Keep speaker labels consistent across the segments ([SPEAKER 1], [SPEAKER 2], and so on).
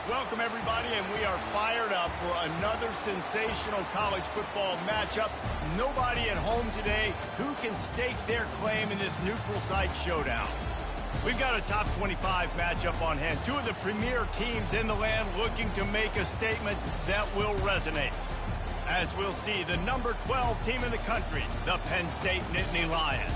[SPEAKER 1] Welcome, everybody, and we are fired up for another sensational college football matchup. Nobody at home today who can stake their claim in this neutral site showdown. We've got a top 25 matchup on hand. Two of the premier teams in the land looking to make a statement that will resonate. As we'll see, the number 12 team in the country, the Penn State Nittany Lions,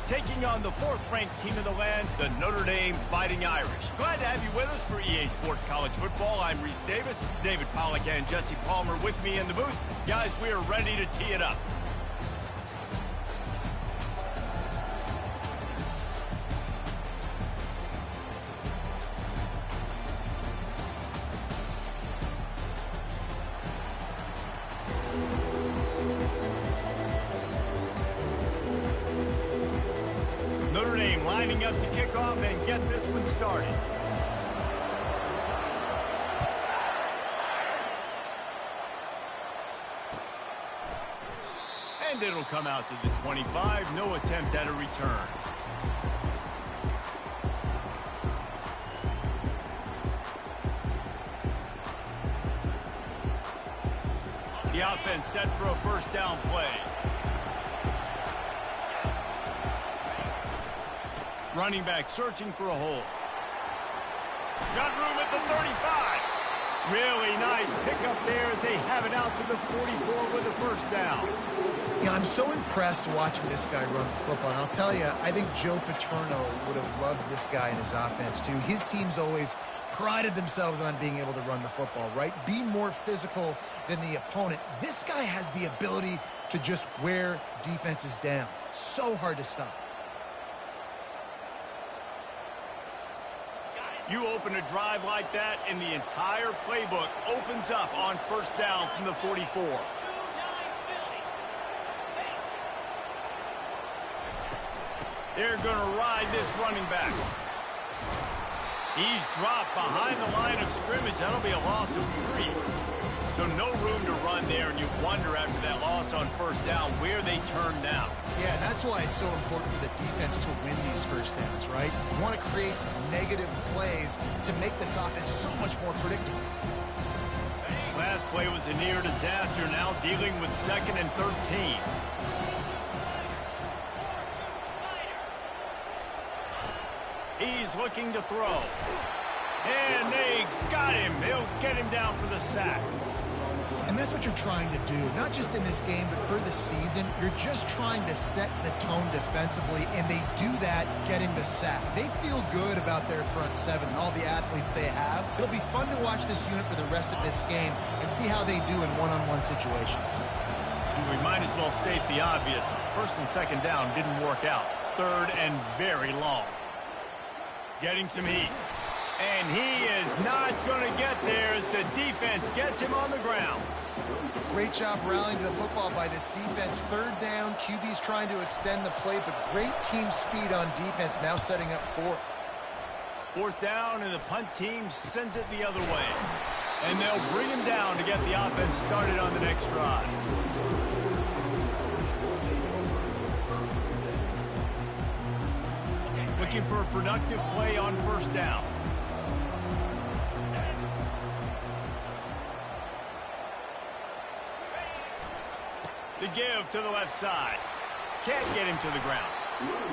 [SPEAKER 1] taking on the fourth-ranked team in the land, the Notre Dame Fighting Irish. Glad to have you with us for EA Sports College Football. I'm Reese Davis, David Pollack and Jesse Palmer with me in the booth. Guys, we are ready to tee it up. Notre Dame lining up to kick off and get this one started. And it'll come out to the 25. No attempt at a return. The offense set for a first down play. Running back searching for a hole. Got room at the 35. Really nice pickup there as they have it out to the 44 with a first down.
[SPEAKER 2] Yeah, I'm so impressed watching this guy run the football. And I'll tell you, I think Joe Paterno would have loved this guy in his offense too. His teams always prided themselves on being able to run the football, right? Be more physical than the opponent. This guy has the ability to just wear defenses down. So hard to stop.
[SPEAKER 1] You open a drive like that, and the entire playbook opens up on first down from the 44. They're going to ride this running back. He's dropped behind the line of scrimmage. That'll be a loss of 3. So no room to run there, and you wonder after that loss on first down where they turn now.
[SPEAKER 2] Yeah, and that's why it's so important for the defense to win these first downs, right? You want to create negative plays to make this offense so much more predictable.
[SPEAKER 1] Last play was a near disaster, now dealing with 2nd and 13. He's looking to throw. And they got him. They'll get him down for the sack.
[SPEAKER 2] And that's what you're trying to do, not just in this game, but for the season. You're just trying to set the tone defensively, and they do that getting the sack. They feel good about their front seven and all the athletes they have. It'll be fun to watch this unit for the rest of this game and see how they do in one-on-one situations.
[SPEAKER 1] We might as well state the obvious. First and second down didn't work out. Third and very long. Getting some heat. And he is not going to get there as the defense gets him on the ground.
[SPEAKER 2] Great job rallying to the football by this defense. Third down, QB's trying to extend the play, but great team speed on defense, now setting up fourth.
[SPEAKER 1] Fourth down, and the punt team sends it the other way. And they'll bring him down to get the offense started on the next drive. Looking for a productive play on first down. The give to the left side. Can't get him to the ground.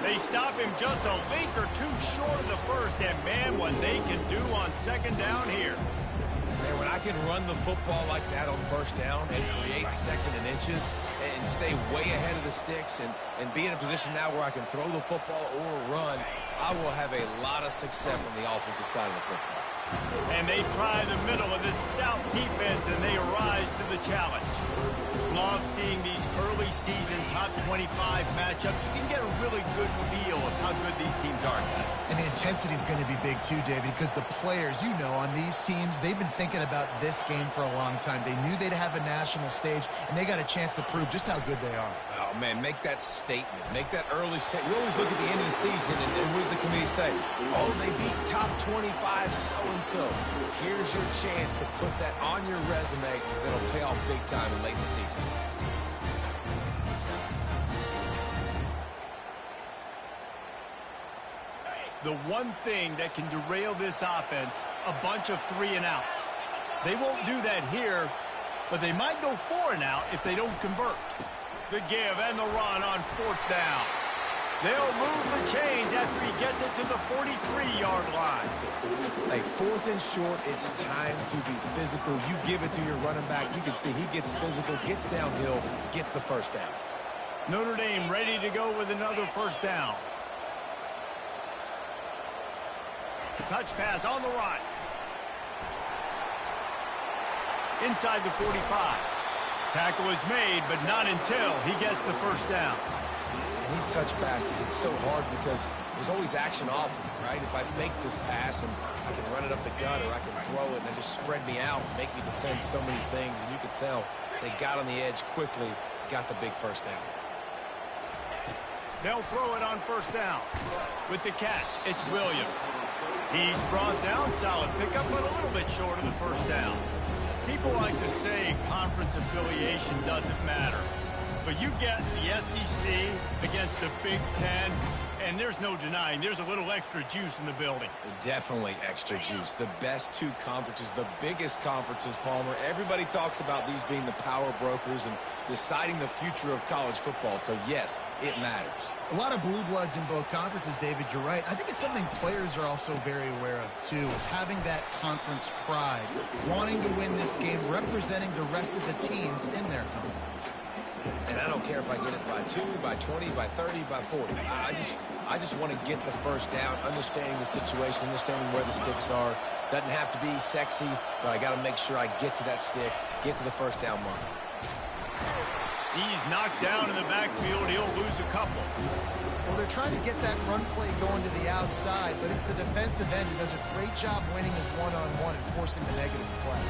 [SPEAKER 1] They stop him just a link or two short of the first, and man, what they can do on second down here.
[SPEAKER 3] Man, when I can run the football like that on first down and create 2nd and inches and stay way ahead of the sticks and be in a position now where I can throw the football or run, I will have a lot of success on the offensive side of the football.
[SPEAKER 1] And they try the middle of this stout defense, and they rise to the challenge. Love seeing these early season top 25 matchups. You can get a really good feel of how good these teams are, guys.
[SPEAKER 2] And the intensity is going to be big too, David, because the players, you know, on these teams, they've been thinking about this game for a long time. They knew they'd have a national stage, and they got a chance to prove just how good they are.
[SPEAKER 3] Oh, man, make that statement. Make that early statement. We always look at the end of the season, and what does the committee say? Oh, they beat top 25 so-and-so. Here's your chance to put that on your resume that'll pay off big time in late in the season.
[SPEAKER 1] The one thing that can derail this offense, a bunch of 3-and-outs. They won't do that here, but they might go 4-and-out if they don't convert. The give and the run on 4th down. They'll move the chains after he gets it to the 43-yard line.
[SPEAKER 3] Hey, 4th and short, it's time to be physical. You give it to your running back. You can see he gets physical, gets downhill, gets the first down.
[SPEAKER 1] Notre Dame ready to go with another first down. Touch pass on the right. Inside the 45. Tackle is made, but not until he gets the first down.
[SPEAKER 3] And these touch passes, it's so hard because there's always action off of it, right? If I fake this pass and I can run it up the gut or I can throw it and it just spread me out and make me defend so many things, and you can tell they got on the edge quickly, got the big first down.
[SPEAKER 1] They'll throw it on first down. With the catch, it's Williams. He's brought down, solid pickup, but a little bit short of the first down. People like to say conference affiliation doesn't matter. But you get the SEC against the Big Ten, and there's no denying there's a little extra juice in the building.
[SPEAKER 3] Definitely extra juice. The best two conferences, the biggest conferences, Palmer. Everybody talks about these being the power brokers and deciding the future of college football. So, yes, it matters.
[SPEAKER 2] A lot of blue bloods in both conferences, David. You're right. I think it's something players are also very aware of, too, is having that conference pride, wanting to win this game, representing the rest of the teams in their conference.
[SPEAKER 3] And I don't care if I get it by 2, by 20, by 30, by 40. I just want to get the first down, understanding the situation, understanding where the sticks are. Doesn't have to be sexy, but I got to make sure I get to that stick, get to the first down mark.
[SPEAKER 1] He's knocked down in the backfield. He'll lose a couple.
[SPEAKER 2] Well, they're trying to get that run play going to the outside, but it's the defensive end who does a great job winning his one-on-one and forcing the negative play.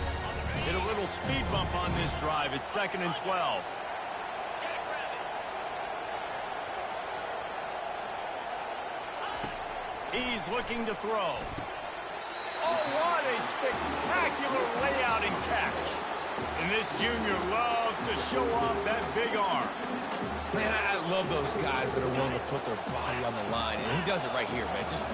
[SPEAKER 1] Hit a little speed bump on this drive. It's 2nd and 12. He's looking to throw. Oh, what a spectacular layout and catch. And this junior loves to show off that big arm.
[SPEAKER 3] Man, I love those guys that are willing to put their body on the line. And he does it right here, man. Just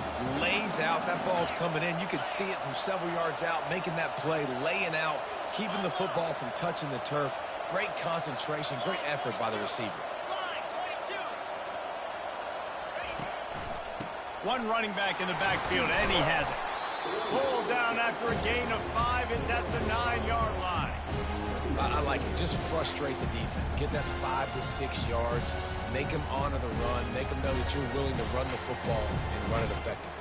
[SPEAKER 3] lays out. That ball's coming in. You can see it from several yards out, making that play, laying out, keeping the football from touching the turf. Great concentration, great effort by the receiver.
[SPEAKER 1] One running back in the backfield, and he has it. Pulled down after a gain of 5. It's at the 9-yard line.
[SPEAKER 3] I like it. Just frustrate the defense. Get that 5 to 6 yards. Make them honor the run. Make them know that you're willing to run the football and run it effectively.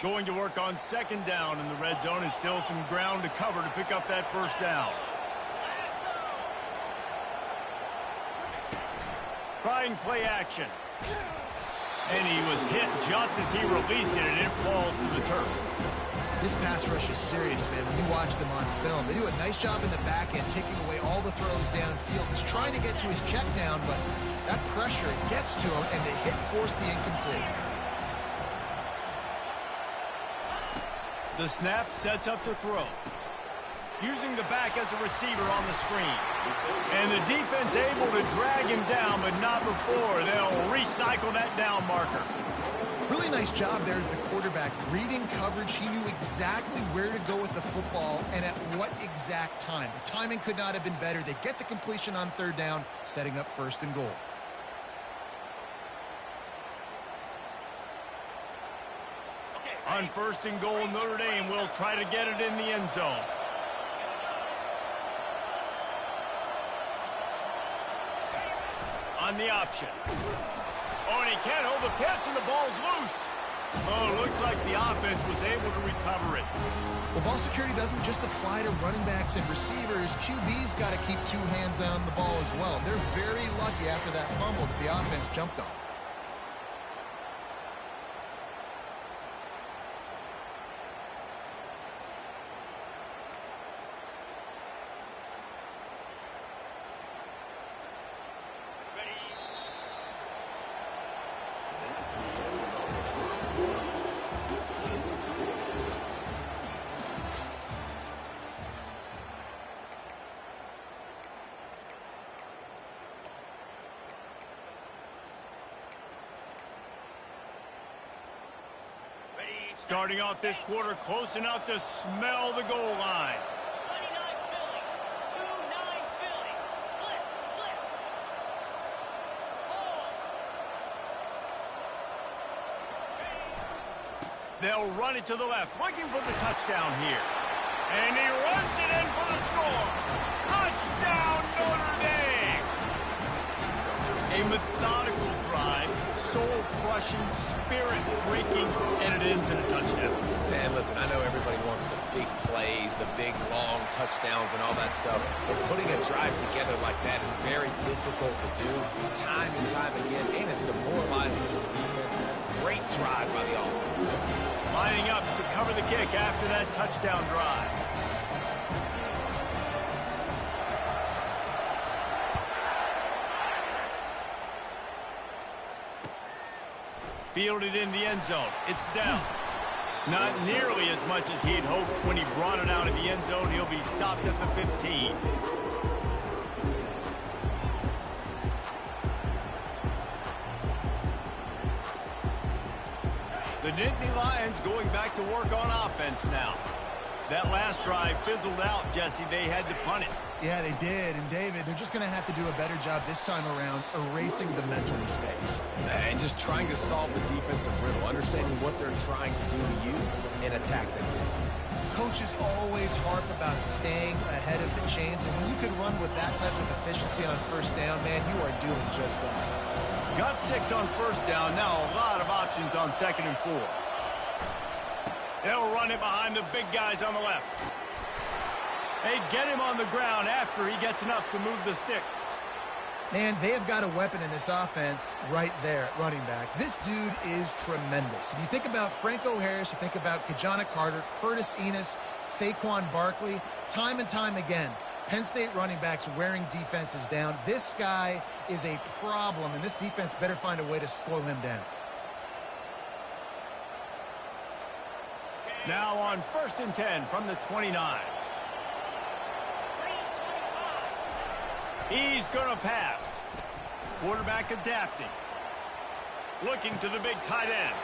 [SPEAKER 1] Going to work on 2nd down in the red zone. Is still some ground to cover to pick up that first down. Trying play action. And he was hit just as he released it, and it falls to the turf.
[SPEAKER 2] This pass rush is serious, man. When you watch them on film, they do a nice job in the back end, taking away all the throws downfield. He's trying to get to his check down, but that pressure gets to him, and the hit forced the incomplete.
[SPEAKER 1] The snap sets up the throw. Using the back as a receiver on the screen. And the defense able to drag him down, but not before. They'll recycle that down marker.
[SPEAKER 2] Really nice job there at the quarterback. Reading coverage, he knew exactly where to go with the football and at what exact time. The timing could not have been better. They get the completion on 3rd down, setting up 1st and goal.
[SPEAKER 1] On 1st and goal, Notre Dame will try to get it in the end zone. On the option. Oh, and he can't hold the pitch, and the ball's loose. Oh, looks like the offense was able to recover it.
[SPEAKER 2] Well, ball security doesn't just apply to running backs and receivers. QB's got to keep 2 hands on the ball as well. They're very lucky after that fumble that the offense jumped on.
[SPEAKER 1] Starting off this quarter close enough to smell the goal line. They'll run it to the left, looking for the touchdown here. And he runs it in for the score. Touchdown, Notre Dame! A methodical drive, soul-crushing, spirit-breaking, and it ends in a touchdown.
[SPEAKER 3] And listen, I know everybody wants the big plays, the big, long touchdowns and all that stuff, but putting a drive together like that is very difficult to do time and time again, and it's demoralizing for the defense. Great drive by the offense.
[SPEAKER 1] Lining up to cover the kick after that touchdown drive. Fielded in the end zone. It's down. Not nearly as much as he'd hoped when he brought it out of the end zone. He'll be stopped at the 15. The Nittany Lions going back to work on offense now. That last drive fizzled out, Jesse. They had to punt it.
[SPEAKER 2] Yeah, they did. And, David, they're just going to have to do a better job this time around erasing the mental mistakes.
[SPEAKER 3] And just trying to solve the defensive riddle, understanding what they're trying to do to you and attack them.
[SPEAKER 2] Coaches always harp about staying ahead of the chains, and when you can run with that type of efficiency on first down, man, you are doing just that.
[SPEAKER 1] Got 6 on first down. Now a lot of options on 2nd and 4. They'll run it behind the big guys on the left. They get him on the ground after he gets enough to move the sticks.
[SPEAKER 2] Man, they have got a weapon in this offense right there at running back. This dude is tremendous. And you think about Franco Harris, you think about Kajana Carter, Curtis Enos, Saquon Barkley, time and time again. Penn State running backs wearing defenses down. This guy is a problem, and this defense better find a way to slow him down.
[SPEAKER 1] Now on 1st and 10 from the 29. He's going to pass. Quarterback adapting. Looking to the big tight end.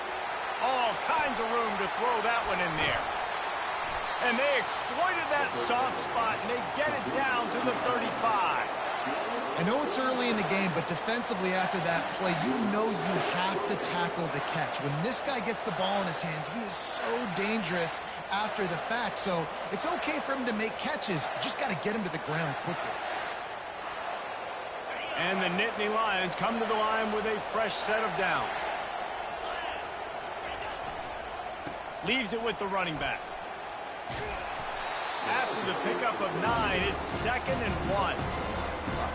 [SPEAKER 1] All kinds of room to throw that one in there. And they exploited that soft spot, and they get it down to the 35.
[SPEAKER 2] I know it's early in the game, but defensively after that play, you know you have to tackle the catch. When this guy gets the ball in his hands, he is so dangerous after the fact. So it's okay for him to make catches. You just got to get him to the ground quickly.
[SPEAKER 1] And the Nittany Lions come to the line with a fresh set of downs. Leaves it with the running back. After the pickup of 9, it's 2nd and 1.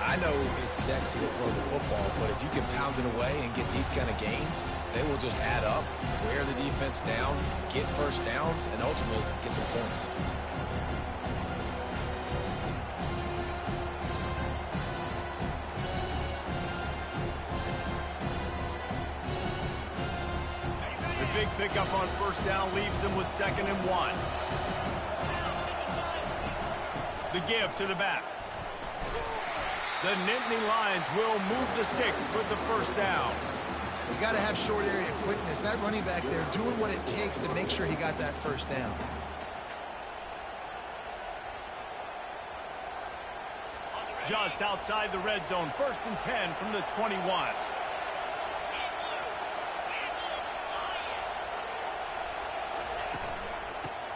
[SPEAKER 3] I know it's sexy to throw the football, but if you can pound it away and get these kind of gains, they will just add up, wear the defense down, get first downs, and ultimately get some points.
[SPEAKER 1] The big pickup on first down leaves them with 2nd and 1. The give to the back. The Nittany Lions will move the sticks with the first down.
[SPEAKER 2] You got to have short area quickness. That running back there doing what it takes to make sure he got that first down.
[SPEAKER 1] Just outside the red zone, 1st and 10 from the 21.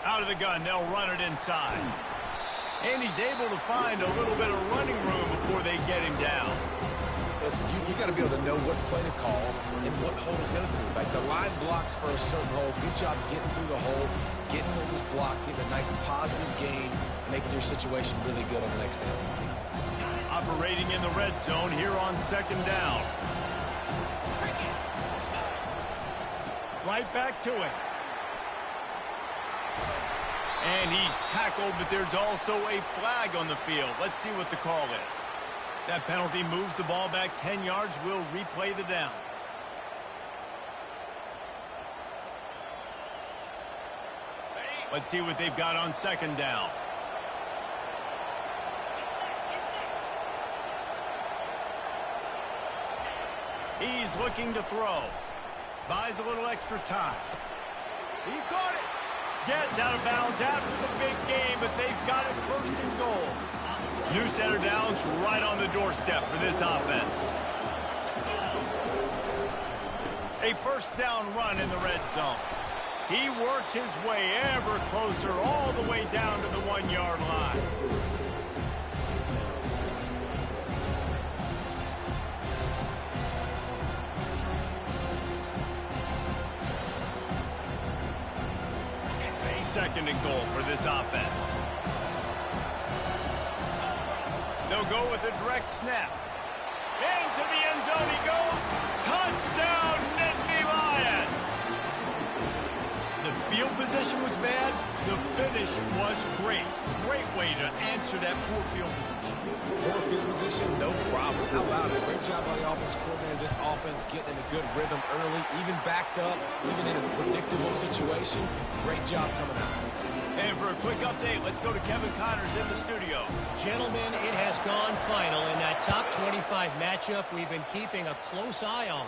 [SPEAKER 1] Out of the gun, they'll run it inside. And he's able to find a little bit of running room before they get him down.
[SPEAKER 3] Listen, you got to be able to know what play to call and what hole to go through. Like the line blocks for a certain hole. Good job getting through the hole, getting with this block, getting a nice positive gain, making your situation really good on the next down.
[SPEAKER 1] Operating in the red zone here on 2nd down. Right back to it. And he's tackled, but there's also a flag on the field. Let's see what the call is. That penalty moves the ball back 10 yards. We'll replay the down. Let's see what they've got on 2nd down. He's looking to throw. Buys a little extra time. He caught it. Gets out of bounds after the big game, but they've got it first and goal. New center downs right on the doorstep for this offense. A first down run in the red zone. He works his way ever closer all the way down to the 1-yard line. A second and goal for this offense. They'll go with a direct snap. Into the end zone he goes. Touchdown, Nittany Lions! The field position was bad. The finish was great. Great way to answer that poor field position.
[SPEAKER 3] Poor field position, no problem. How about it? Great job by the offensive coordinator. This offense getting in a good rhythm early, even backed up, even in a predictable situation. Great job coming out.
[SPEAKER 1] And for a quick update, let's go to Kevin Connors in the studio.
[SPEAKER 4] Gentlemen, it has gone final in that top 25 matchup we've been keeping a close eye on.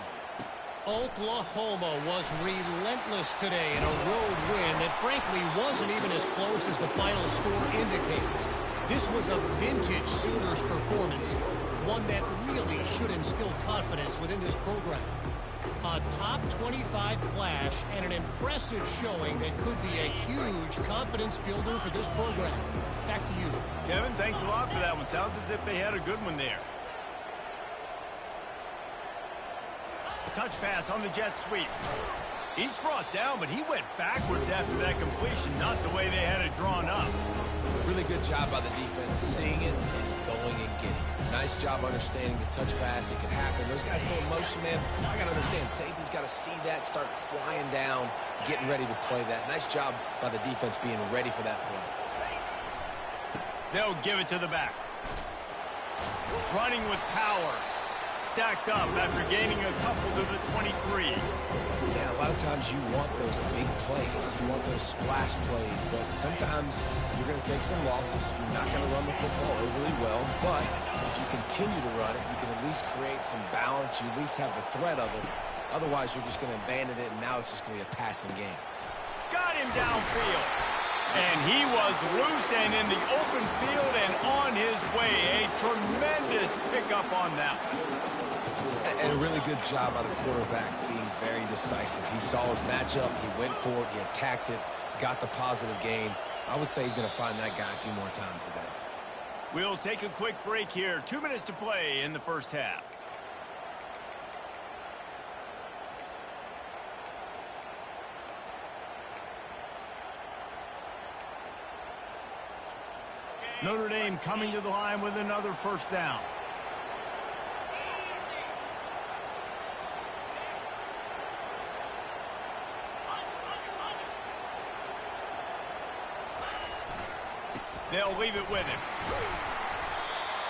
[SPEAKER 4] Oklahoma was relentless today in a road win that frankly wasn't even as close as the final score indicates. This was a vintage Sooners performance, one that really should instill confidence within this program. A top 25 clash and an impressive showing that could be a huge confidence builder for this program. Back to you.
[SPEAKER 1] Kevin, thanks a lot for that one. Sounds as if they had a good one there. Touch pass on the jet sweep. He's brought down, but he went backwards after that completion, not the way they had it drawn up.
[SPEAKER 3] Really good job by the defense, seeing it and going and getting it. Nice job understanding the touch pass. It could happen. Those guys go in motion, man. I got to understand, safety's got to see that, start flying down, getting ready to play that. Nice job by the defense being ready for that play.
[SPEAKER 1] They'll give it to the back. Running with power. Stacked up after gaining a couple to the 23.
[SPEAKER 3] Yeah, a lot of times you want those big plays. You want those splash plays, but sometimes you're going to take some losses. You're not going to run the football overly well, but if you continue to run it, you can at least create some balance. You at least have the threat of it. Otherwise, you're just going to abandon it, and now it's just going to be a passing game.
[SPEAKER 1] Got him downfield. And he was loose and in the open field and on his way. A tremendous pickup on that one.
[SPEAKER 3] And a really good job by the quarterback being very decisive. He saw his matchup. He went for it. He attacked it. Got the positive gain. I would say he's going to find that guy a few more times today.
[SPEAKER 1] We'll take a quick break here. 2 minutes to play in the first half. Notre Dame coming to the line with another first down. They'll leave it with him.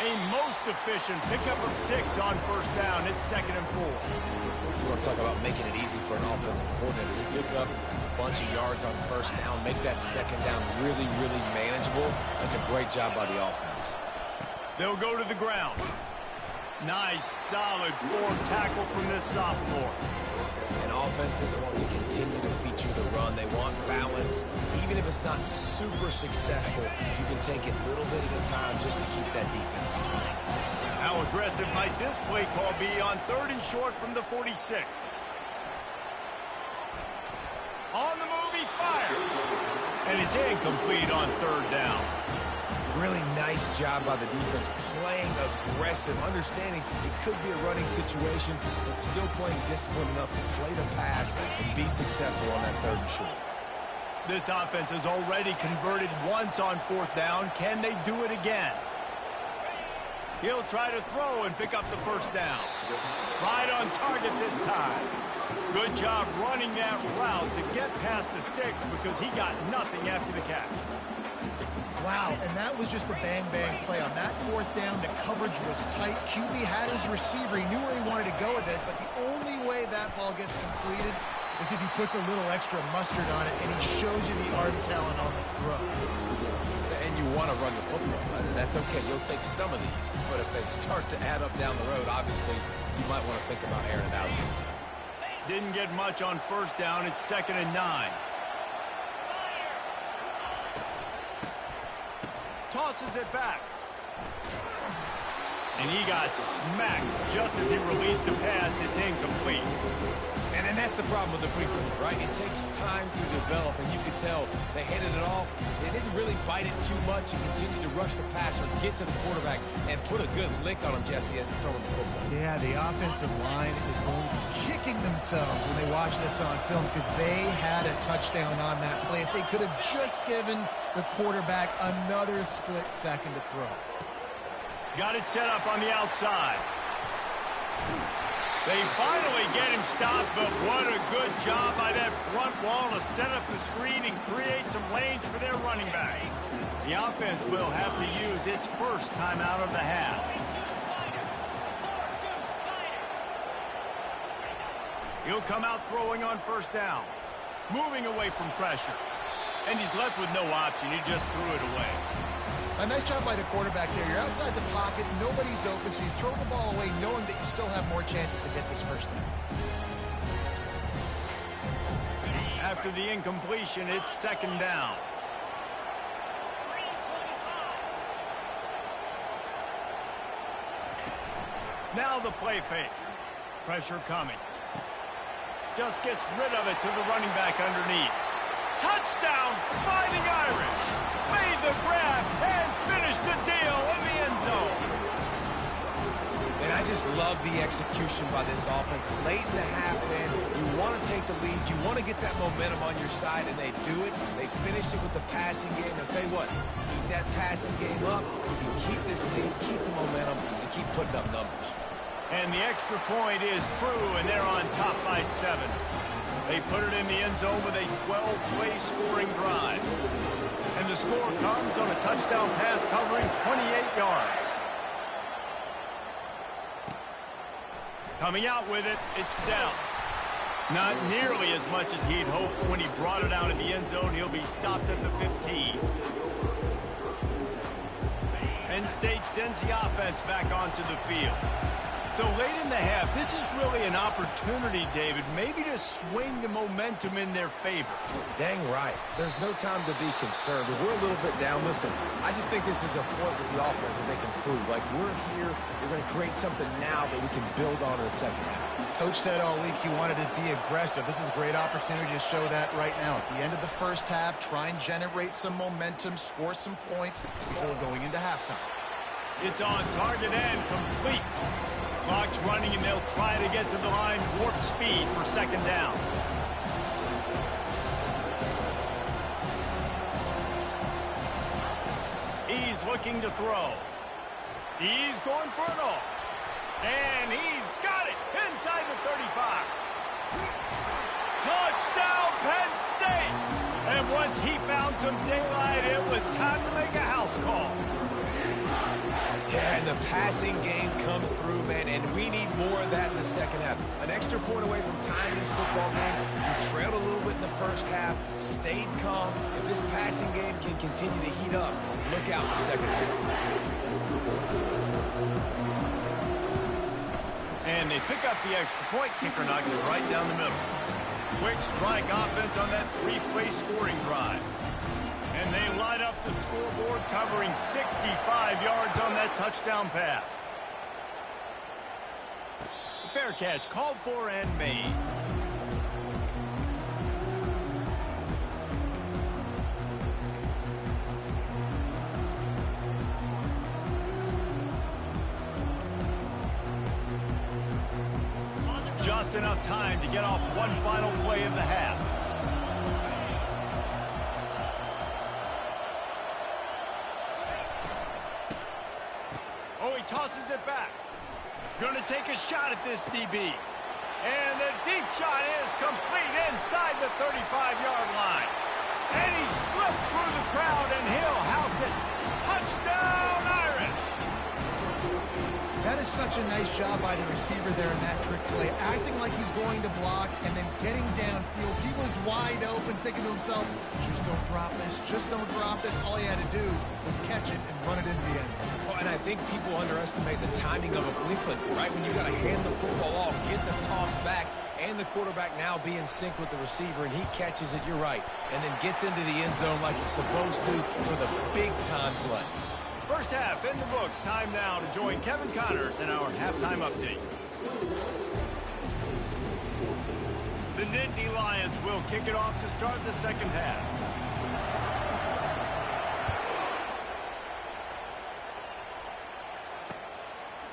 [SPEAKER 1] A most efficient pickup of 6 on first down. It's 2nd and 4.
[SPEAKER 3] You want to talk about making it easy for an offensive coordinator. You pick up a bunch of yards on first down, make that second down really, really manageable. That's a great job by the offense.
[SPEAKER 1] They'll go to the ground. Nice, solid form tackle from this sophomore.
[SPEAKER 3] And offenses want to continue to feature the run. They want balance. Even if it's not super successful, you can take it little bit at a time just to keep that defense honest.
[SPEAKER 1] How aggressive might this play call be on 3rd and short from the 46? On the move, he fires. And it's incomplete on 3rd down.
[SPEAKER 3] Really nice job by the defense playing aggressive, understanding it could be a running situation, but still playing disciplined enough to play the pass and be successful on that 3rd and short.
[SPEAKER 1] This offense has already converted once on 4th down. Can they do it again? He'll try to throw and pick up the first down. Right on target this time. Good job running that route to get past the sticks because he got nothing after the catch.
[SPEAKER 2] Wow, and that was just a bang-bang play. On that 4th down, the coverage was tight. QB had his receiver. He knew where he wanted to go with it, but the only way that ball gets completed is if he puts a little extra mustard on it, and he shows you the arm talent on the throw.
[SPEAKER 3] And you want to run the football. That's okay. You'll take some of these, but if they start to add up down the road, obviously, you might want to think about airing it out.
[SPEAKER 1] Didn't get much on first down. It's 2nd and 9. tosses it back. And he got smacked just as he released the pass. It's incomplete.
[SPEAKER 3] And that's the problem with the free throws, right? It takes time to develop, and you can tell they handed it off. They didn't really bite it too much and continued to rush the passer, get to the quarterback, and put a good lick on him, Jesse, as he's throwing the football.
[SPEAKER 2] Yeah, the offensive line is going to be kicking themselves when they watch this on film because they had a touchdown on that play. If they could have just given the quarterback another split second to throw.
[SPEAKER 1] Got it set up on the outside. They finally get him stopped, but what a good job by that front wall to set up the screen and create some lanes for their running back. The offense will have to use its first timeout of the half. He'll come out throwing on first down, moving away from pressure. And he's left with no option. He just threw it away.
[SPEAKER 2] A nice job by the quarterback there. You're outside the pocket, nobody's open, so you throw the ball away knowing that you still have more chances to get this first down.
[SPEAKER 1] After the incompletion, it's second down. Now the play fake. Pressure coming. Just gets rid of it to the running back underneath. Touchdown, Fighting Irish. Made the grab and finished the deal in the end zone.
[SPEAKER 3] And I just love the execution by this offense. Late in the half, man, you want to take the lead. You want to get that momentum on your side, and they do it. They finish it with the passing game. I'll tell you what, keep that passing game up. You can keep this lead, keep the momentum, and keep putting up numbers.
[SPEAKER 1] And the extra point is true, and they're on top by 7. They put it in the end zone with a 12-play scoring drive. And the score comes on a touchdown pass covering 28 yards. Coming out with it, it's down. Not nearly as much as he'd hoped when he brought it out in the end zone. He'll be stopped at the 15. Penn State sends the offense back onto the field. So late in the half, this is really an opportunity, David, maybe to swing the momentum in their favor.
[SPEAKER 3] Dang right. There's no time to be concerned. If we're a little bit down, listen, I just think this is a point with the offense that they can prove. Like, we're here, we're going to create something now that we can build on in the second half.
[SPEAKER 2] Coach said all week he wanted to be aggressive. This is a great opportunity to show that right now. At the end of the first half, try and generate some momentum, score some points before going into halftime.
[SPEAKER 1] It's on target and complete. Clock's running, and they'll try to get to the line warp speed for second down. He's looking to throw. He's going for it all. And he's got it inside the 35. Touchdown, Penn State! And once he found some daylight, it was time to make a house call.
[SPEAKER 3] Yeah, and the passing game comes through, man, and we need more of that in the second half. An extra point away from tying this football game. You trailed a little bit in the first half, stayed calm. If this passing game can continue to heat up, look out in the second half.
[SPEAKER 1] And they pick up the extra point. Kicker knocks it right down the middle. Quick strike offense on that 3-play scoring drive. And they light up the scoreboard, covering 65 yards on that touchdown pass. Fair catch, called for and made. Just enough time to get off one final play of the half. Oh, he tosses it back. Going to take a shot at this DB. And the deep shot is complete inside the 35-yard line. And he slipped through the crowd, and he'll house it. Touchdown, Irish!
[SPEAKER 2] That is such a nice job by the receiver there in that trick play, acting like he's going to block and then getting downfield. He was wide open, thinking to himself, just don't drop this, just don't drop this. All he had to do was catch it and run it into the end zone.
[SPEAKER 3] Oh, and I think people underestimate the timing of a flea flicker, right? When you got to hand the football off, get the toss back, and the quarterback now be in sync with the receiver, and he catches it, you're right, and then gets into the end zone like he's supposed to for the big-time play.
[SPEAKER 1] First half in the books. Time now to join Kevin Connors in our halftime update. The Nittany Lions will kick it off to start the second half.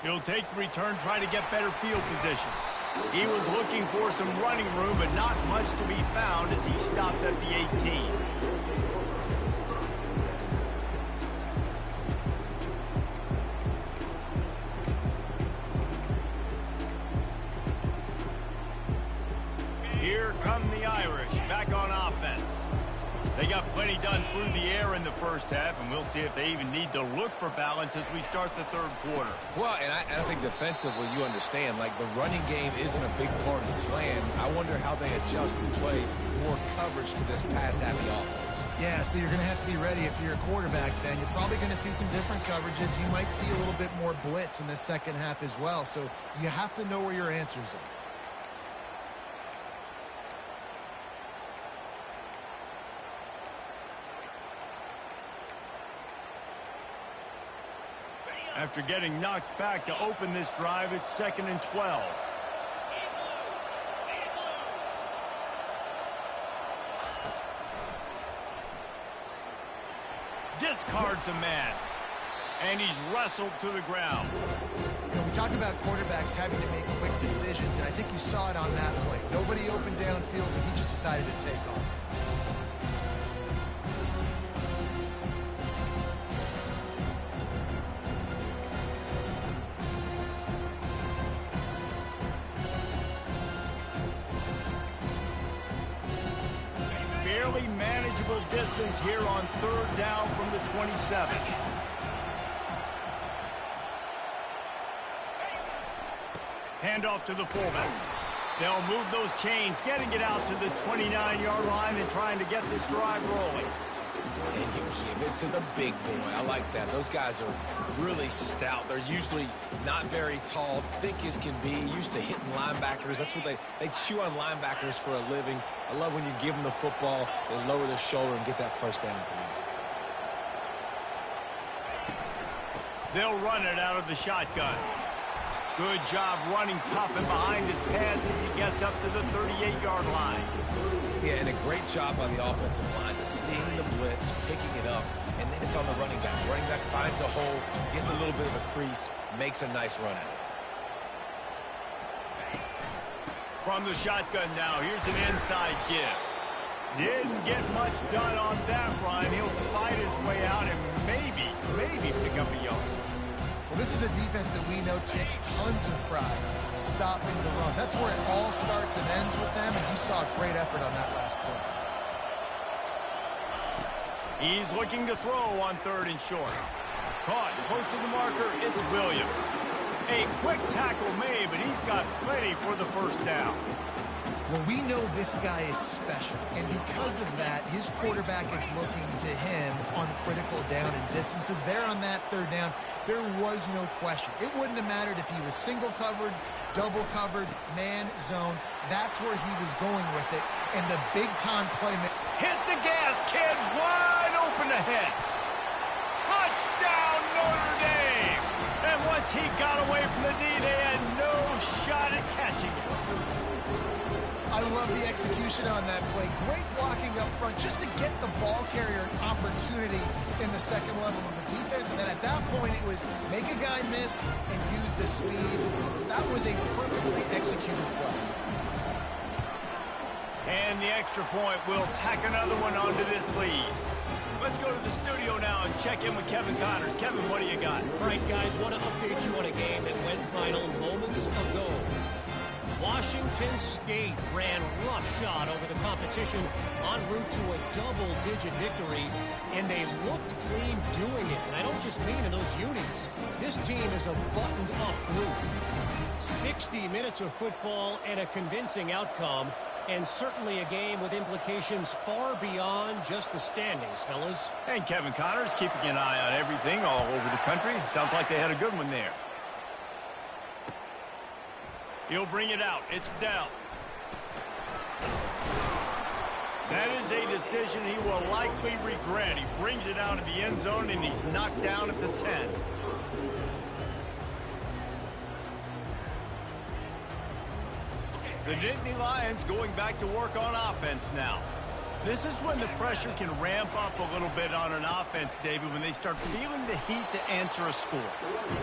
[SPEAKER 1] He'll take the return, try to get better field position. He was looking for some running room, but not much to be found as he stopped at the 18. Here come the Irish, back on offense. They got plenty done through the air in the first half, and we'll see if they even need to look for balance as we start the third quarter.
[SPEAKER 3] Well, and I think defensively, you understand, like the running game isn't a big part of the plan. I wonder how they adjust and play more coverage to this pass-happy offense.
[SPEAKER 2] Yeah, so you're going to have to be ready if you're a quarterback then. You're probably going to see some different coverages. You might see a little bit more blitz in the second half as well, so you have to know where your answers are.
[SPEAKER 1] After getting knocked back to open this drive, it's 2nd and 12. Discards a man. And he's wrestled to the ground.
[SPEAKER 2] You know, we talk about quarterbacks having to make quick decisions, and I think you saw it on that play. Nobody opened downfield, and he just decided to take off.
[SPEAKER 1] Fairly manageable distance here on 3rd down from the 27. Handoff to the fullback. They'll move those chains, getting it out to the 29-yard line and trying to get this drive rolling.
[SPEAKER 3] And you give it to the big boy. I like that. Those guys are really stout. They're usually not very tall, thick as can be, used to hitting linebackers. That's what they chew on linebackers for a living. I love when you give them the football, they lower their shoulder and get that first down for you.
[SPEAKER 1] They'll run it out of the shotgun. Good job running tough and behind his pads as he gets up to the 38-yard line.
[SPEAKER 3] Yeah, and a great job by the offensive line, seeing the blitz, picking it up, and then it's on the running back. Running back finds a hole, gets a little bit of a crease, makes a nice run at it.
[SPEAKER 1] From the shotgun now, here's an inside give. Didn't get much done on that run. He'll fight his way out and maybe pick up a yard.
[SPEAKER 2] Well, this is a defense that we know takes tons of pride stopping the run. That's where it all starts and ends with them, and you saw a great effort on that last play.
[SPEAKER 1] He's looking to throw on 3rd and short. Caught close to the marker, it's Williams. A quick tackle made, but he's got plenty for the first down.
[SPEAKER 2] Well, we know this guy is special, and because of that, his quarterback is looking to him on critical down and distances. There on that 3rd down, there was no question. It wouldn't have mattered if he was single covered, double covered, man, zone. That's where he was going with it, and the big-time play.
[SPEAKER 1] Hit the gas, kid, wide open ahead. Touchdown, Notre Dame! And once he got away from the knee, they had no shot at catching it.
[SPEAKER 2] I love the execution on that play. Great blocking up front just to get the ball carrier an opportunity in the second level of the defense. And then at that point, it was make a guy miss and use the speed. That was a perfectly executed play.
[SPEAKER 1] And the extra point will tack another one onto this lead. Let's go to the studio now and check in with Kevin Connors. Kevin, what do you got?
[SPEAKER 4] All right, guys, want to update you on a game that went final moments ago. Washington State ran roughshod over the competition en route to a double-digit victory, and they looked clean doing it. And I don't just mean in those unis. This team is a buttoned-up group. 60 minutes of football and a convincing outcome, and certainly a game with implications far beyond just the standings, fellas.
[SPEAKER 1] And Kevin Connors keeping an eye on everything all over the country. Sounds like they had a good one there. He'll bring it out. It's Dell. That is a decision he will likely regret. He brings it out of the end zone, and he's knocked down at the 10. The Nittany Lions going back to work on offense now. This is when the pressure can ramp up a little bit on an offense, David, when they start feeling the heat to answer a score.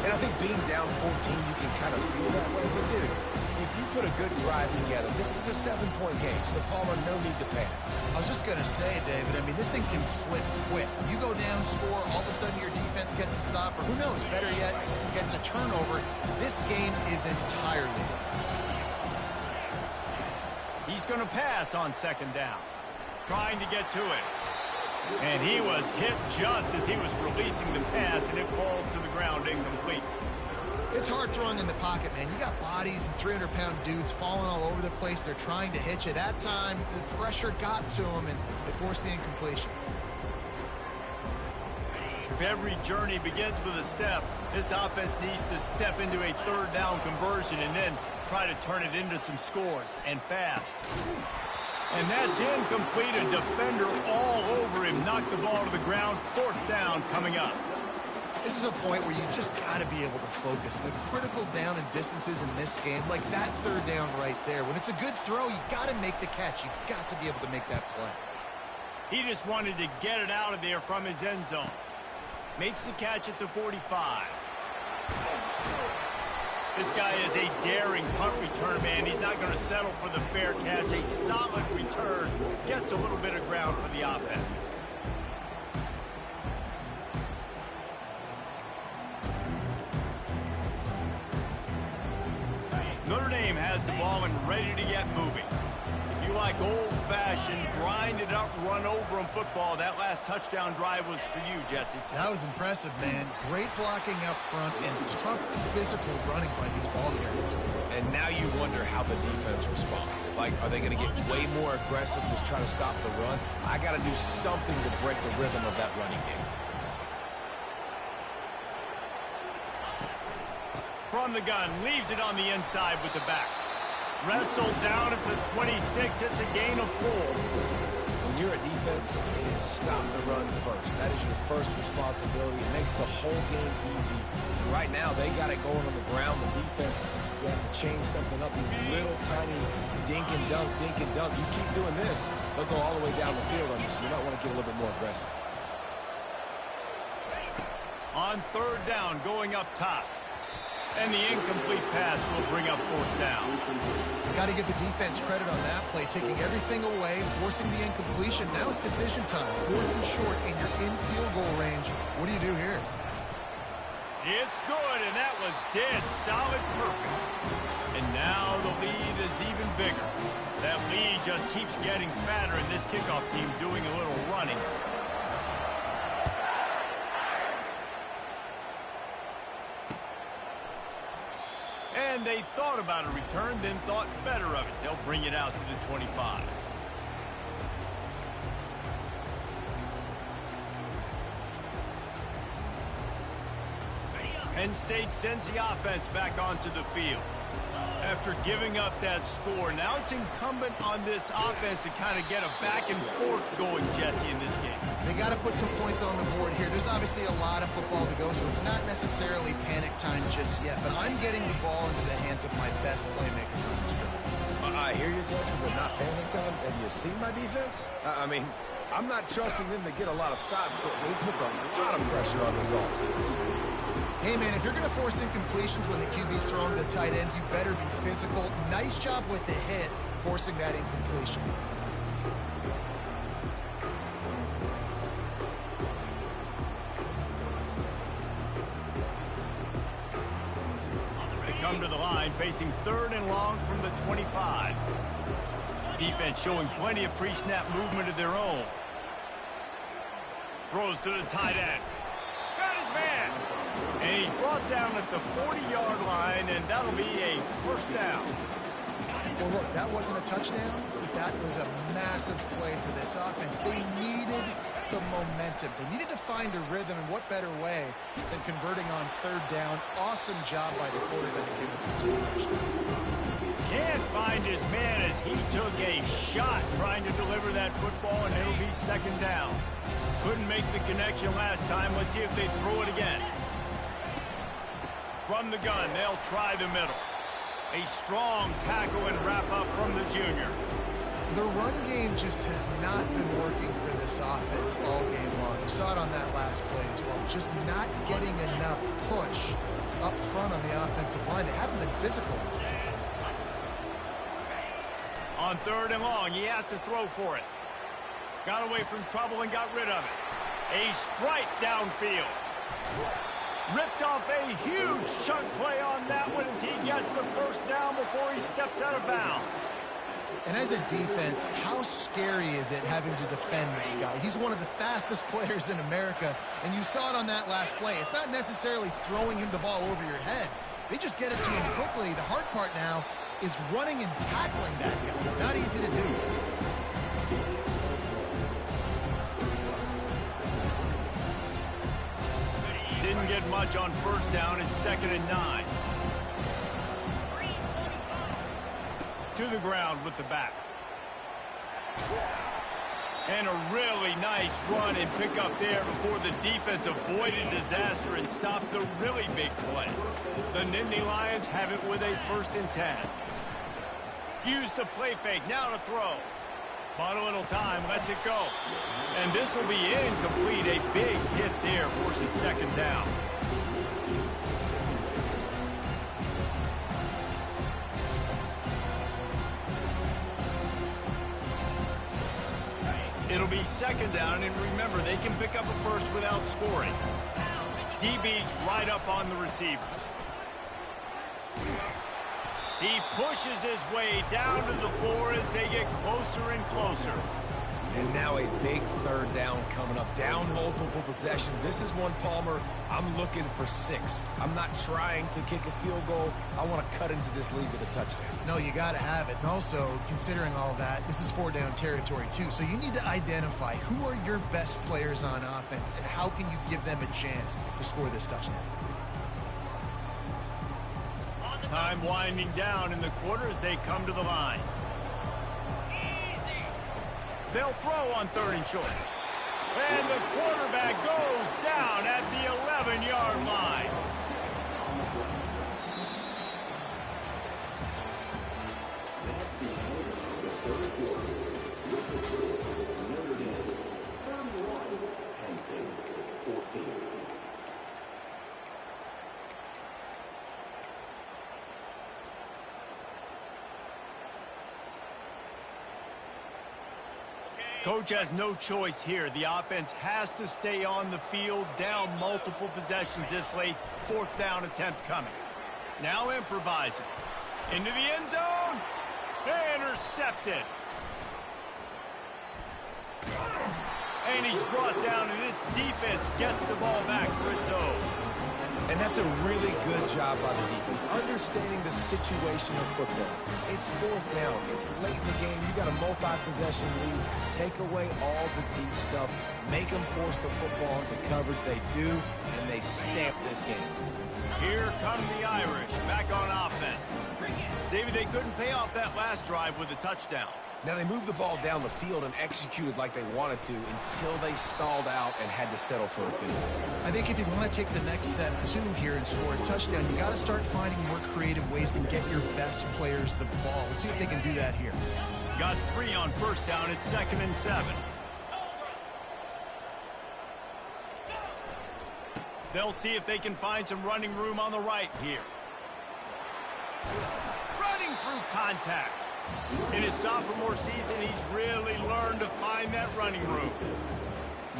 [SPEAKER 3] And I think being down 14, you can kind of feel that way. But, dude, if you put a good drive together, this is a 7-point game. So, Palmer, no need to panic.
[SPEAKER 2] I was just going to say, David, I mean, this thing can flip quick. You go down, score, all of a sudden your defense gets a stop, or who knows, better yet, gets a turnover. This game is entirely different.
[SPEAKER 1] He's going to pass on second down, trying to get to it. And he was hit just as he was releasing the pass, and it falls to the ground incomplete.
[SPEAKER 2] It's hard throwing in the pocket, man. You got bodies and 300-pound dudes falling all over the place. They're trying to hit you. That time, the pressure got to him, and it forced the incompletion.
[SPEAKER 1] If every journey begins with a step, this offense needs to step into a third down conversion and then try to turn it into some scores, and fast. And that's incomplete. A defender all over him. Knocked the ball to the ground. Fourth down coming up.
[SPEAKER 2] This is a point where you just got to be able to focus. The critical down and distances in this game, like that third down right there. When it's a good throw, you got to make the catch. You got to be able to make that play.
[SPEAKER 1] He just wanted to get it out of there from his end zone. Makes the catch at the 45. This guy is a daring punt return man. He's not going to settle for the fair catch. A solid return. Gets a little bit of ground for the offense. Notre Dame has the ball and ready to get moving. If you like old-fashioned, grind-it-up, run-over-'em football, that last touchdown drive was for you, Jesse.
[SPEAKER 2] That was impressive, man. Great blocking up front and tough physical running by these ball carriers.
[SPEAKER 3] And now you wonder how the defense responds. Like, are they going to get way more aggressive, just try to stop the run? I got to do something to break the rhythm of that running game.
[SPEAKER 1] From the gun, leaves it on the inside with the back. Wrestled down at the 26. It's a gain of 4.
[SPEAKER 3] When you're a defense, it is stop the run first. That is your first responsibility. It makes the whole game easy. And right now, they got it going on the ground. The defense is going to have to change something up. These little tiny dink and dunk, dink and dunk. You keep doing this, they'll go all the way down the field on you, so you might want to get a little bit more aggressive.
[SPEAKER 1] On third down, going up top. And the incomplete pass will bring up fourth down.
[SPEAKER 2] Got to give the defense credit on that play, taking everything away, forcing the incompletion. Now it's decision time. Fourth and short, and you're in field goal range. What do you do here?
[SPEAKER 1] It's good, and that was dead solid perfect. And now the lead is even bigger. That lead just keeps getting fatter, and this kickoff team doing a little running. And they thought about a return, then thought better of it. They'll bring it out to the 25. Penn State sends the offense back onto the field. After giving up that score, now it's incumbent on this offense to kind of get a back and forth going, Jesse, in this game.
[SPEAKER 2] They got to put some points on the board here. There's obviously a lot of football to go, so it's not necessarily panic time just yet, but I'm getting the ball into the hands of my best playmakers on this drive.
[SPEAKER 3] I hear you, Jesse, but not panic time. Have you seen my defense? I mean, I'm not trusting them to get a lot of stops, so it puts a lot of pressure on this offense.
[SPEAKER 2] Hey, man, if you're going to force incompletions when the QB's throwing to the tight end, you better be physical. Nice job with the hit, forcing that incompletion.
[SPEAKER 1] They come to the line, facing third and long from the 25. Defense showing plenty of pre-snap movement of their own. Throws to the tight end. Got his man. And he's brought down at the 40-yard line, and that'll be a first down.
[SPEAKER 2] Well, look, that wasn't a touchdown, but that was a massive play for this offense. They needed some momentum. They needed to find a rhythm, and what better way than converting on third down. Awesome job by the quarterback in the first possession.
[SPEAKER 1] Can't find his man as he took a shot trying to deliver that football, and it'll be second down. Couldn't make the connection last time. Let's see if they throw it again. From the gun, they'll try the middle. A strong tackle and wrap up from the junior.
[SPEAKER 2] The run game just has not been working for this offense all game long. You saw it on that last play as well. Just not getting enough push up front on the offensive line. They haven't been physical.
[SPEAKER 1] On third and long, he has to throw for it. Got away from trouble and got rid of it. A strike downfield. Ripped off a huge chunk play on that one as he gets the first down before he steps out of bounds.
[SPEAKER 2] And as a defense, how scary is it having to defend this guy? He's one of the fastest players in America, and you saw it on that last play. It's not necessarily throwing him the ball over your head. They just get it to him quickly. The hard part now is running and tackling that guy. Not easy to do.
[SPEAKER 1] Didn't get much on first down. It's 2nd and 9. To the ground with the back. And a really nice run and pick up there before the defense avoided disaster and stopped the really big play. The Nittany Lions have it with a 1st and 10. Use the play fake. Now to throw. Bought a little time. Lets it go. And this will be incomplete. A big hit there. Forces 2nd down. It'll be 2nd down, and remember, they can pick up a first without scoring. DB's right up on the receivers. He pushes his way down to the floor as they get closer and closer.
[SPEAKER 3] And now a big 3rd down coming up. Down multiple possessions. This is one, Palmer, I'm looking for 6. I'm not trying to kick a field goal. I want to cut into this lead with a touchdown.
[SPEAKER 2] No, you got to have it. And also, considering all of that, this is 4-down territory, too. So you need to identify who are your best players on offense and how can you give them a chance to score this touchdown.
[SPEAKER 1] Time winding down in the quarter as they come to the line. They'll throw on 3rd and short. And the quarterback goes down at the 11-yard line. Coach has no choice here. The offense has to stay on the field, down multiple possessions this late. 4th down attempt coming. Now improvising. Into the end zone. Intercepted. And he's brought down, and this defense gets the ball back for its own.
[SPEAKER 3] And that's a really good job by the defense, understanding the situation of football. It's 4th down. It's late in the game. You got a multi-possession lead. Take away all the deep stuff. Make them force the football into coverage. They do, and they stamp this game.
[SPEAKER 1] Here come the Irish back on offense. David, they couldn't pay off that last drive with a touchdown.
[SPEAKER 3] Now, they moved the ball down the field and executed like they wanted to until they stalled out and had to settle for a field goal.
[SPEAKER 2] I think if you want to take the next step, too, here and score a touchdown, you got to start finding more creative ways to get your best players the ball. Let's see if they can do that here.
[SPEAKER 1] Got 3 on first down. It's 2nd and 7. They'll see if they can find some running room on the right here. Running through contact. In his sophomore season, he's really learned to find that running room.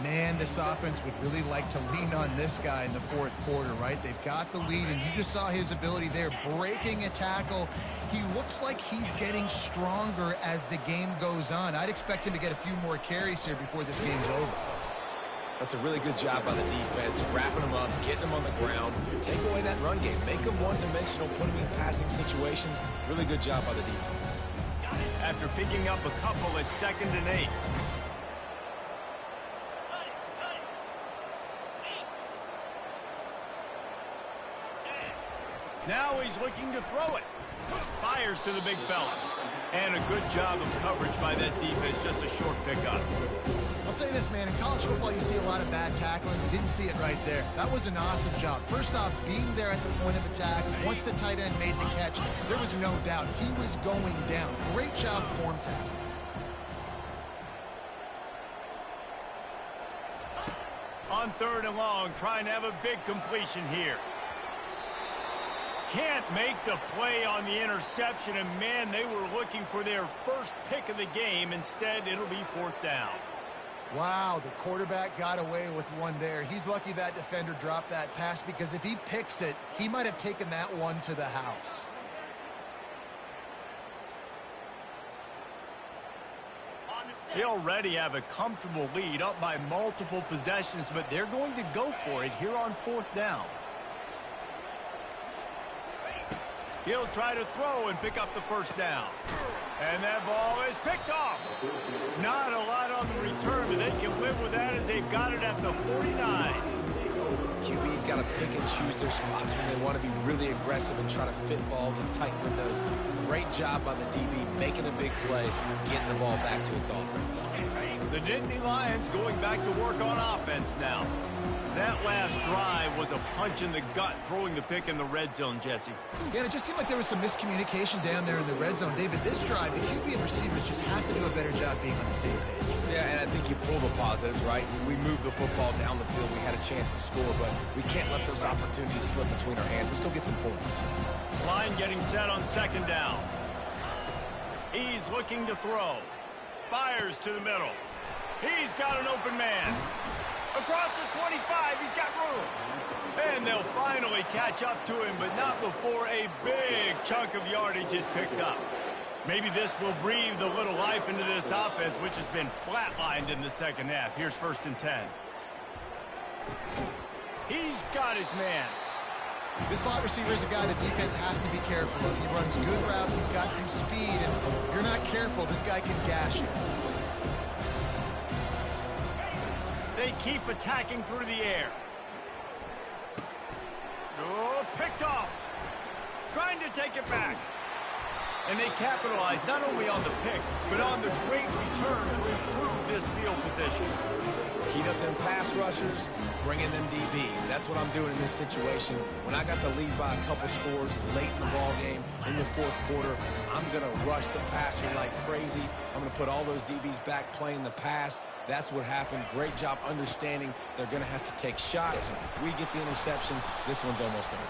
[SPEAKER 2] Man, this offense would really like to lean on this guy in the 4th quarter, right? They've got the lead, and you just saw his ability there, breaking a tackle. He looks like he's getting stronger as the game goes on. I'd expect him to get a few more carries here before this game's over.
[SPEAKER 3] That's a really good job by the defense, wrapping them up, getting them on the ground. Take away that run game. Make them one-dimensional, put them in passing situations. Really good job by the defense.
[SPEAKER 1] After picking up a couple, it's 2nd and 8. Now he's looking to throw it. Fires to the big fella. And a good job of coverage by that defense. Just a short pickup.
[SPEAKER 2] I'll say this, man. In college football, you see a lot of bad tackling. You didn't see it right there. That was an awesome job. First off, being there at the point of attack. Once the tight end made the catch, there was no doubt he was going down. Great job form tackle.
[SPEAKER 1] On 3rd and long, trying to have a big completion here. Can't make the play on the interception, and man, they were looking for their first pick of the game. Instead, it'll be 4th down.
[SPEAKER 2] Wow, the quarterback got away with one there. He's lucky that defender dropped that pass, because if he picks it, he might have taken that one to the house.
[SPEAKER 1] They already have a comfortable lead, up by multiple possessions, but they're going to go for it here on 4th down. He'll try to throw and pick up the first down. And that ball is picked off. Not a lot on the return, but they can live with that as they've got it at the 49.
[SPEAKER 3] QB's got to pick and choose their spots when they want to be really aggressive and try to fit balls in tight windows. Great job by the DB making a big play, getting the ball back to its offense.
[SPEAKER 1] The Nittany Lions going back to work on offense now. That last drive was a punch in the gut, throwing the pick in the red zone, Jesse.
[SPEAKER 2] Yeah, and it just seemed like there was some miscommunication down there in the red zone. David, this drive, the QB and receivers just have to do a better job being on the same page.
[SPEAKER 3] Yeah, and I think you pull the positives, right? We moved the football down the field. We had a chance to score, but we can't let those opportunities slip between our hands. Let's go get some points.
[SPEAKER 1] Line getting set on 2nd down. He's looking to throw. Fires to the middle. He's got an open man. Across the 25, he's got room. And they'll finally catch up to him, but not before a big chunk of yardage is picked up. Maybe this will breathe a little life into this offense, which has been flatlined in the second half. Here's 1st and 10. He's got his man.
[SPEAKER 2] This slot receiver is a guy the defense has to be careful of. He runs good routes. He's got some speed, and if you're not careful, this guy can gash you.
[SPEAKER 1] They keep attacking through the air. Oh, picked off. Trying to take it back. And they capitalize not only on the pick, but on the great return to improve this field position.
[SPEAKER 3] Heat up them pass rushers, bring in them DBs. That's what I'm doing in this situation. When I got the lead by a couple scores late in the ball game, in the 4th quarter, I'm going to rush the passer like crazy. I'm going to put all those DBs back playing the pass. That's what happened. Great job understanding they're going to have to take shots. We get the interception. This one's almost over.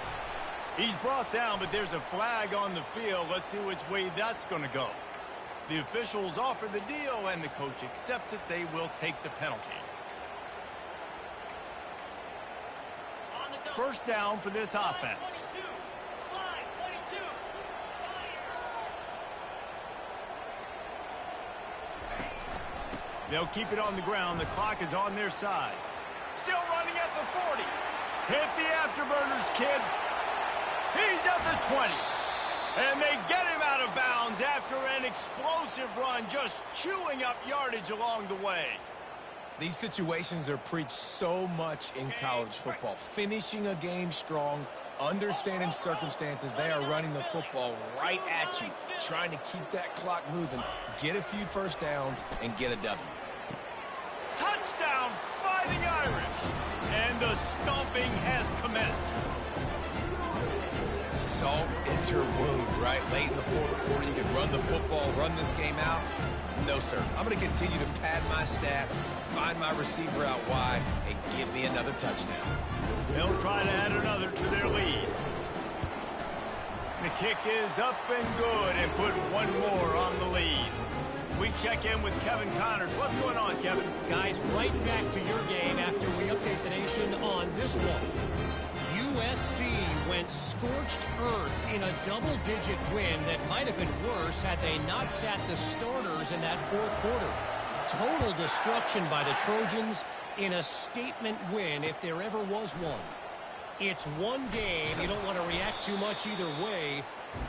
[SPEAKER 1] He's brought down, but there's a flag on the field. Let's see which way that's going to go. The officials offer the deal, and the coach accepts it. They will take the penalty. 1st down for this offense. They'll keep it on the ground. The clock is on their side. Still running at the 40. Hit the afterburners, kid. He's at the 20. And they get him out of bounds after an explosive run, just chewing up yardage along the way.
[SPEAKER 3] These situations are preached so much in college football. Finishing a game strong, understanding circumstances. They are running the football right at you, trying to keep that clock moving, get a few 1st downs, and get a W.
[SPEAKER 1] Touchdown, Fighting Irish. And the stomping has commenced.
[SPEAKER 3] Salt into wound, right? Late in the 4th quarter, you can run the football, run this game out. No, sir. I'm going to continue to pad my stats, find my receiver out wide, and give me another touchdown.
[SPEAKER 1] They'll try to add another to their lead. The kick is up and good, and put one more on the lead. We check in with Kevin Connors. What's going on, Kevin?
[SPEAKER 4] Guys, right back to your game after we update the nation on this one. USC went scorched earth in a double-digit win that might have been worse had they not sat the starters in that 4th quarter. Total destruction by the Trojans in a statement win if there ever was one. It's one game. You don't want to react too much either way,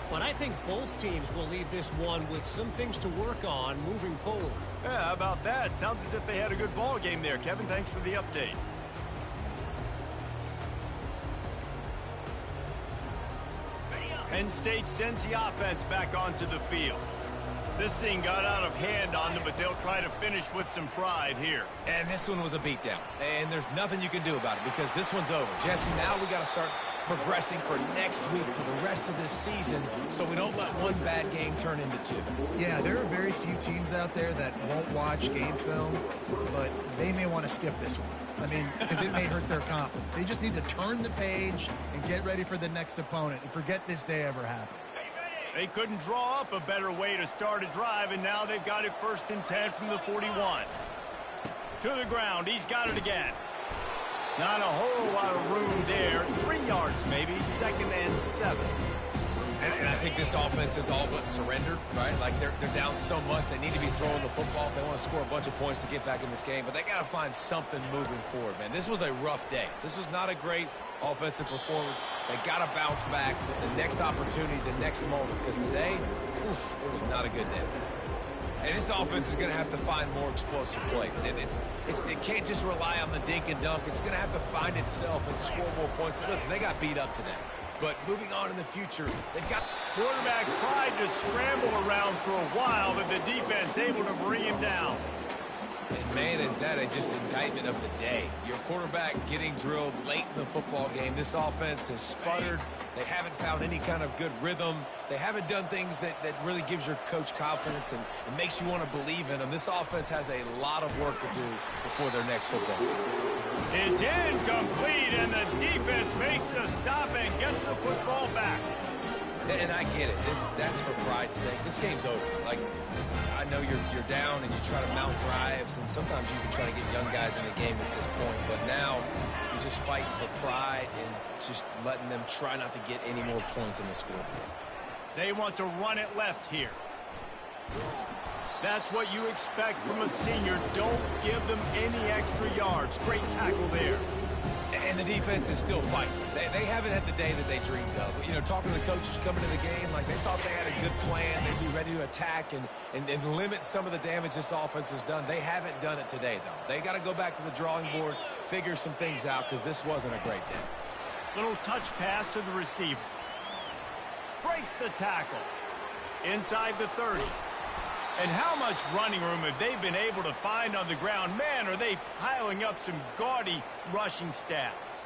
[SPEAKER 4] but I think both teams will leave this one with some things to work on moving forward.
[SPEAKER 1] Yeah, how about that? Sounds as if they had a good ball game there. Kevin, thanks for the update. Penn State sends the offense back onto the field. This thing got out of hand on them, but they'll try to finish with some pride here.
[SPEAKER 3] And this one was a beatdown. And there's nothing you can do about it because this one's over. Jesse, now we got to start progressing for next week for the rest of this season so we don't let one bad game turn into two.
[SPEAKER 2] Yeah, there are very few teams out there that won't watch game film, but they may want to skip this one. I mean, because it may hurt their confidence. They just need to turn the page and get ready for the next opponent and forget this day ever happened.
[SPEAKER 1] They couldn't draw up a better way to start a drive, and now they've got it 1st and 10 from the 41. To the ground. He's got it again. Not a whole lot of room there. 3 yards maybe. 2nd and 7.
[SPEAKER 3] And I think this offense is all but surrendered, right? Like they're down so much, they need to be throwing the football if they want to score a bunch of points to get back in this game. But they got to find something moving forward, man. This was a rough day. This was not a great offensive performance. They got to bounce back the next opportunity, the next moment. Because today, oof, it was not a good day. And this offense is going to have to find more explosive plays. And it can't just rely on the dink and dunk. It's going to have to find itself and score more points. Listen, they got beat up today. But moving on in the future, they've got...
[SPEAKER 1] Quarterback tried to scramble around for a while, but the defense able to bring him down.
[SPEAKER 3] And, man, is that just indictment of the day. Your quarterback getting drilled late in the football game. This offense has sputtered. They haven't found any kind of good rhythm. They haven't done things that really gives your coach confidence and makes you want to believe in them. This offense has a lot of work to do before their next football game.
[SPEAKER 1] It's incomplete, and the defense makes a stop and gets the football back.
[SPEAKER 3] And I get it. That's for pride's sake. This game's over. Like, I know you're down and you try to mount drives, and sometimes you can try to get young guys in the game at this point. But now you're just fighting for pride and just letting them try not to get any more points in the scoreboard.
[SPEAKER 1] They want to run it left here. That's what you expect from a senior. Don't give them any extra yards. Great tackle there.
[SPEAKER 3] And the defense is still fighting. They haven't had the day that they dreamed of. You know, talking to the coaches coming to the game, like they thought they had a good plan. They'd be ready to attack and limit some of the damage this offense has done. They haven't done it today, though. They got to go back to the drawing board, figure some things out, because this wasn't a great day.
[SPEAKER 1] Little touch pass to the receiver. Breaks the tackle. Inside the 30. And how much running room have they been able to find on the ground? Man, are they piling up some gaudy rushing stats.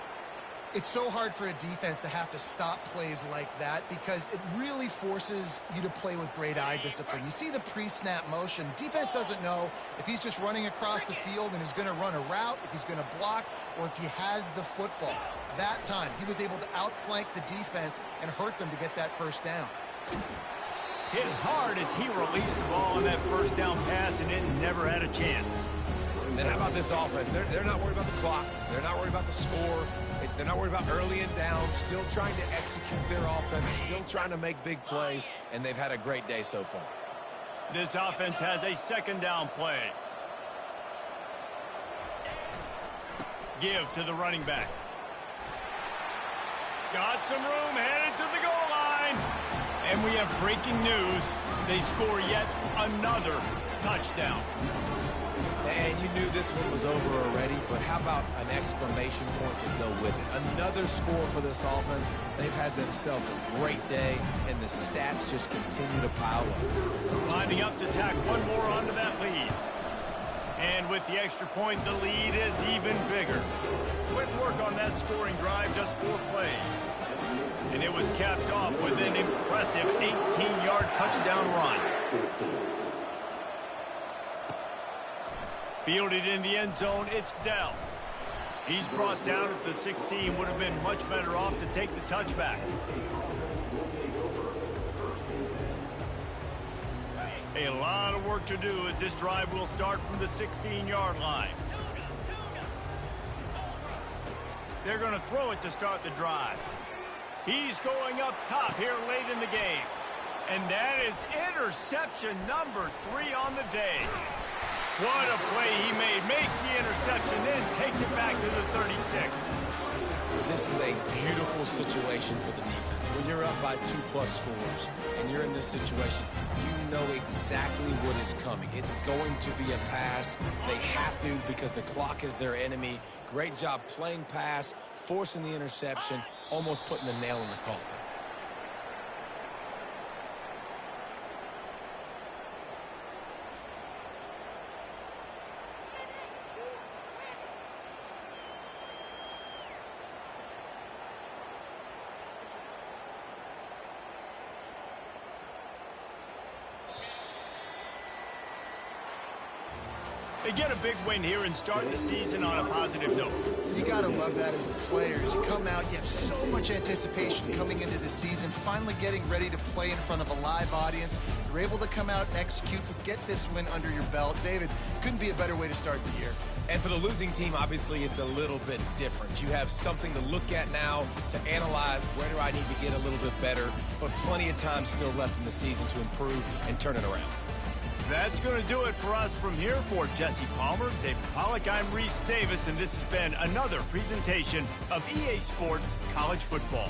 [SPEAKER 2] It's so hard for a defense to have to stop plays like that because it really forces you to play with great eye discipline. You see the pre-snap motion. Defense doesn't know if he's just running across the field and is going to run a route, if he's going to block, or if he has the football. That time, he was able to outflank the defense and hurt them to get that first down.
[SPEAKER 1] Hit hard as he released the ball on that first down pass, and it never had a chance.
[SPEAKER 3] Then how about this offense? They're not worried about the clock. They're not worried about the score. They're not worried about early and down. Still trying to execute their offense. Still trying to make big plays, and they've had a great day so far.
[SPEAKER 1] This offense has a second down play. Give to the running back. Got some room, headed to the goal line. And we have breaking news. They score yet another touchdown.
[SPEAKER 3] And you knew this one was over already, but how about an exclamation point to go with it? Another score for this offense. They've had themselves a great day, and the stats just continue to pile up.
[SPEAKER 1] Lining up to tack one more onto that lead. And with the extra point, the lead is even bigger. Quick work on that scoring drive, just 4 plays. And it was capped off with an impressive 18-yard touchdown run. Fielded in the end zone, it's Dell. He's brought down at the 16. Would have been much better off to take the touchback. A lot of work to do as this drive will start from the 16-yard line. They're going to throw it to start the drive. He's going up top here late in the game. And that is interception number 3 on the day. What a play he made. Makes the interception, then takes it back to the 36.
[SPEAKER 3] This is a beautiful situation for the defense. When you're up by 2+ scores and you're in this situation, you know exactly what is coming. It's going to be a pass. They have to because the clock is their enemy. Great job playing pass, forcing the interception, almost putting the nail in the coffin.
[SPEAKER 1] They get a big win here and start the season on a positive note.
[SPEAKER 2] You got to love that as the players. You come out, you have so much anticipation coming into the season, finally getting ready to play in front of a live audience. You're able to come out and execute and get this win under your belt. David, couldn't be a better way to start the year.
[SPEAKER 3] And for the losing team, obviously, it's a little bit different. You have something to look at now to analyze where do I need to get a little bit better, but plenty of time still left in the season to improve and turn it around.
[SPEAKER 1] That's going to do it for us from here. For Jesse Palmer, David Pollack, I'm Reese Davis, and this has been another presentation of EA Sports College Football.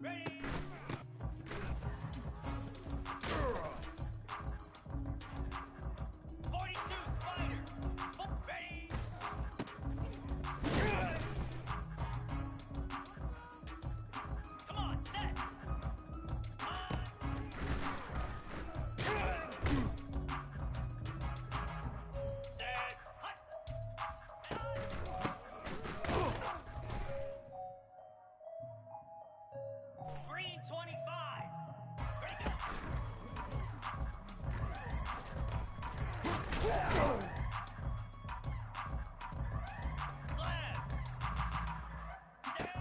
[SPEAKER 1] Ready. 42 spider. Ready. Come on, set. Set. Hut. Green 25. Ready, go. Slab. Set.